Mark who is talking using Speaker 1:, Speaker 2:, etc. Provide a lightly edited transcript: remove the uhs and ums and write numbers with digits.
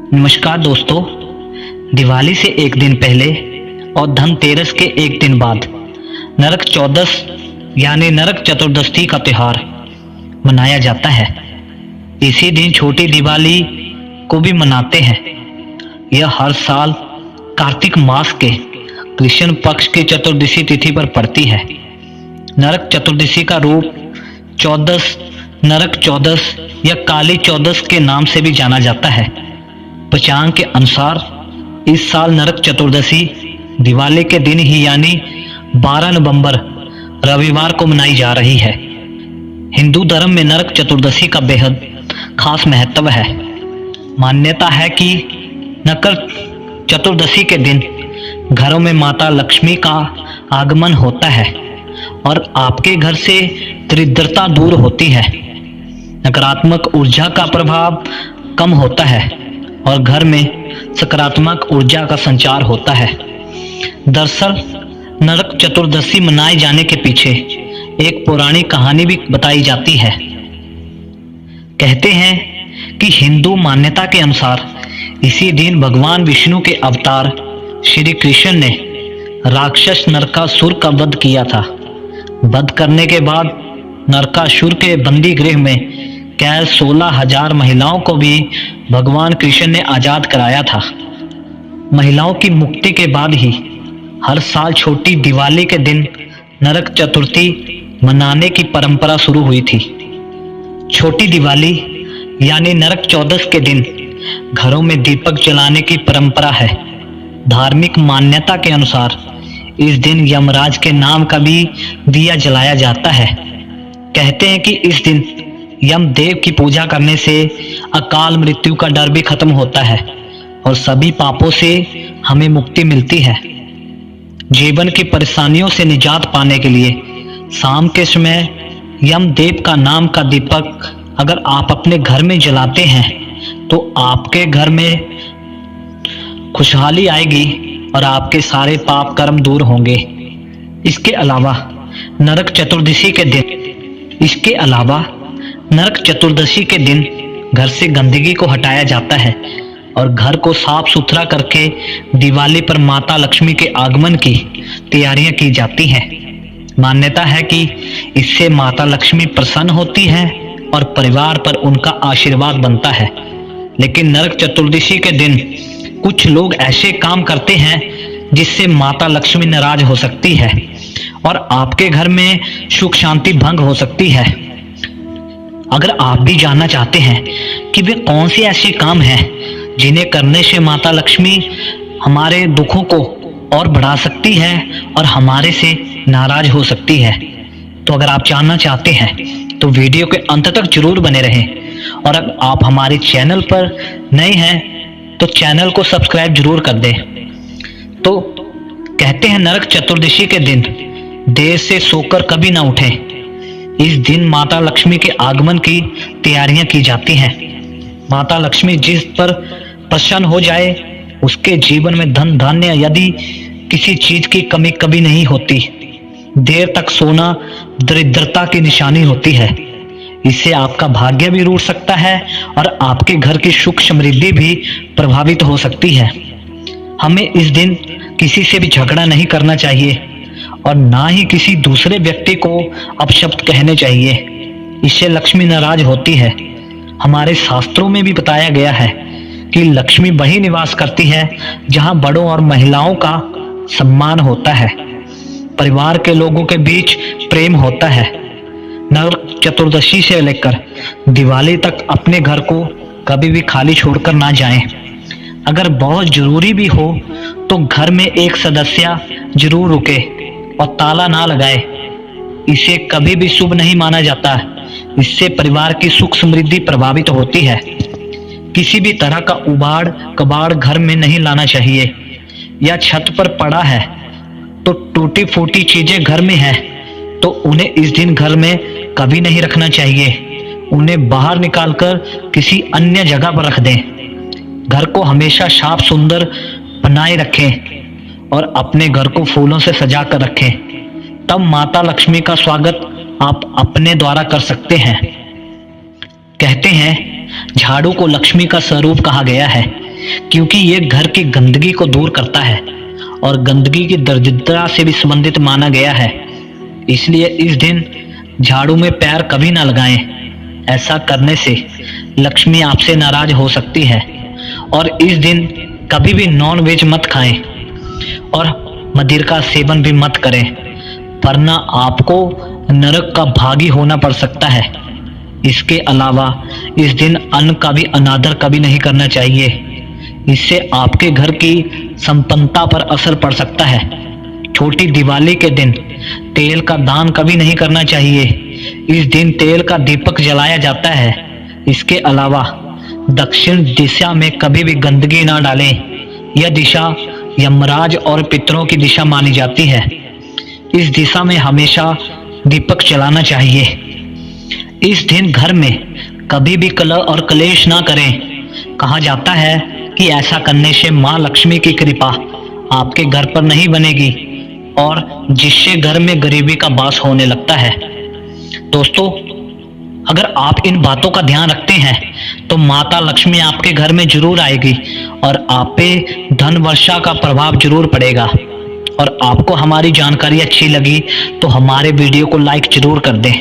Speaker 1: नमस्कार दोस्तों। दिवाली से एक दिन पहले और धनतेरस के एक दिन बाद नरक चौदस यानी नरक चतुर्दशी का त्योहार मनाया जाता है। इसी दिन छोटी दिवाली को भी मनाते हैं। यह हर साल कार्तिक मास के कृष्ण पक्ष की चतुर्दशी तिथि पर पड़ती है। नरक चतुर्दशी का रूप चौदस, नरक चौदस या काली चौदस के नाम से भी जाना जाता है। पंचांग के अनुसार इस साल नरक चतुर्दशी दिवाली के दिन ही यानी 12 नवंबर रविवार को मनाई जा रही है। हिंदू धर्म में नरक चतुर्दशी का बेहद खास महत्व है। मान्यता है कि नरक चतुर्दशी के दिन घरों में माता लक्ष्मी का आगमन होता है और आपके घर से दरिद्रता दूर होती है। नकारात्मक ऊर्जा का प्रभाव कम होता है और घर में सकारात्मक ऊर्जा का संचार होता है। दरअसल नरक चतुर्दशी मनाए जाने के पीछे एक पौराणिक कहानी भी बताई जाती है। कहते हैं कि हिंदू मान्यता के अनुसार इसी दिन भगवान विष्णु के अवतार श्री कृष्ण ने राक्षस नरकासुर का वध किया था। वध करने के बाद नरकासुर के बंदी गृह में कैद 16,000 महिलाओं को भी भगवान कृष्ण ने आजाद कराया था। महिलाओं की मुक्ति के बाद ही हर साल छोटी दिवाली के दिन नरक चतुर्थी मनाने की परंपरा शुरू हुई थी। छोटी दिवाली यानी नरक चौदस के दिन घरों में दीपक जलाने की परंपरा है। धार्मिक मान्यता के अनुसार इस दिन यमराज के नाम का भी दिया जलाया जाता है। कहते हैं कि इस दिन यमदेव की पूजा करने से अकाल मृत्यु का डर भी खत्म होता है और सभी पापों से हमें मुक्ति मिलती है। जीवन की परेशानियों से निजात पाने के लिए शाम के समय यमदेव का नाम का दीपक अगर आप अपने घर में जलाते हैं तो आपके घर में खुशहाली आएगी और आपके सारे पाप कर्म दूर होंगे। इसके अलावा नरक चतुर्दशी के दिन घर से गंदगी को हटाया जाता है और घर को साफ सुथरा करके दिवाली पर माता लक्ष्मी के आगमन की तैयारियां की जाती हैं। मान्यता है कि इससे माता लक्ष्मी प्रसन्न होती है और परिवार पर उनका आशीर्वाद बनता है। लेकिन नरक चतुर्दशी के दिन कुछ लोग ऐसे काम करते हैं जिससे माता लक्ष्मी नाराज हो सकती है और आपके घर में सुख शांति भंग हो सकती है। अगर आप भी जानना चाहते हैं कि वे कौन से ऐसे काम हैं जिन्हें करने से माता लक्ष्मी हमारे दुखों को और बढ़ा सकती है और हमारे से नाराज हो सकती है, तो अगर आप जानना चाहते हैं तो वीडियो के अंत तक जरूर बने रहें। और अगर आप हमारे चैनल पर नए हैं तो चैनल को सब्सक्राइब जरूर कर दें। तो कहते हैं नरक चतुर्दशी के दिन देर से सोकर कभी ना उठें। इस दिन माता लक्ष्मी के आगमन की तैयारियां की जाती हैं। माता लक्ष्मी जिस पर प्रसन्न हो जाए उसके जीवन में धन धान्य यदि किसी चीज की कमी कभी नहीं होती। देर तक सोना दरिद्रता की निशानी होती है। इससे आपका भाग्य भी रूठ सकता है और आपके घर की सुख समृद्धि भी प्रभावित हो सकती है। हमें इस दिन किसी से भी झगड़ा नहीं करना चाहिए और ना ही किसी दूसरे व्यक्ति को अपशब्द कहने चाहिए। इससे लक्ष्मी नाराज होती है। हमारे शास्त्रों में भी बताया गया है कि लक्ष्मी वही निवास करती है जहां बड़ों और महिलाओं का सम्मान होता है, परिवार के लोगों के बीच प्रेम होता है। नरक चतुर्दशी से लेकर दिवाली तक अपने घर को कभी भी खाली छोड़कर ना जाएं। अगर बहुत जरूरी भी हो तो घर में एक सदस्य जरूर रुके और ताला ना लगाए। इसे कभी भी शुभ नहीं माना जाता। इससे परिवार की सुख समृद्धि प्रभावित होती है। किसी भी तरह का उबाड़ कबाड़ घर में नहीं लाना चाहिए। या छत पर पड़ा है तो टूटी फूटी चीजें घर में है तो उन्हें इस दिन घर में कभी नहीं रखना चाहिए। उन्हें बाहर निकालकर किसी अन्य जगह पर रख दें। घर को हमेशा साफ सुंदर बनाए रखें और अपने घर को फूलों से सजा कर रखें। तब माता लक्ष्मी का स्वागत आप अपने द्वारा कर सकते हैं। कहते हैं झाड़ू को लक्ष्मी का स्वरूप कहा गया है। क्योंकि ये घर की गंदगी को दूर करता है और गंदगी की दरिद्रता से भी संबंधित माना गया है। इसलिए इस दिन झाड़ू में पैर कभी ना लगाएं। ऐसा करने से लक्ष्मी आपसे नाराज हो सकती है। और इस दिन कभी भी नॉन वेज मत खाएं और मदिरा का सेवन भी मत करें, वरना आपको नरक का भागी होना पड़ सकता है। इसके अलावा इस दिन अन्न का भी अनादर कभी नहीं करना चाहिए। इससे आपके घर की संपन्नता पर असर पड़ सकता है। छोटी दिवाली के दिन तेल का दान कभी नहीं करना चाहिए। इस दिन तेल का दीपक जलाया जाता है। इसके अलावा दक्षिण दिशा में कभी भी गंदगी ना डालें। यह दिशा यमराज और पितरों की दिशा मानी जाती है। इस दिशा में हमेशा दीपक जलाना चाहिए। इस दिन घर में कभी भी कलह और क्लेश ना करें। कहा जाता है कि ऐसा करने से माँ लक्ष्मी की कृपा आपके घर पर नहीं बनेगी और जिससे घर में गरीबी का वास होने लगता है। दोस्तों, अगर आप इन बातों का ध्यान रखते हैं तो माता लक्ष्मी आपके घर में जरूर आएगी और आप पे धन वर्षा का प्रभाव जरूर पड़ेगा। और आपको हमारी जानकारी अच्छी लगी तो हमारे वीडियो को लाइक जरूर कर दें।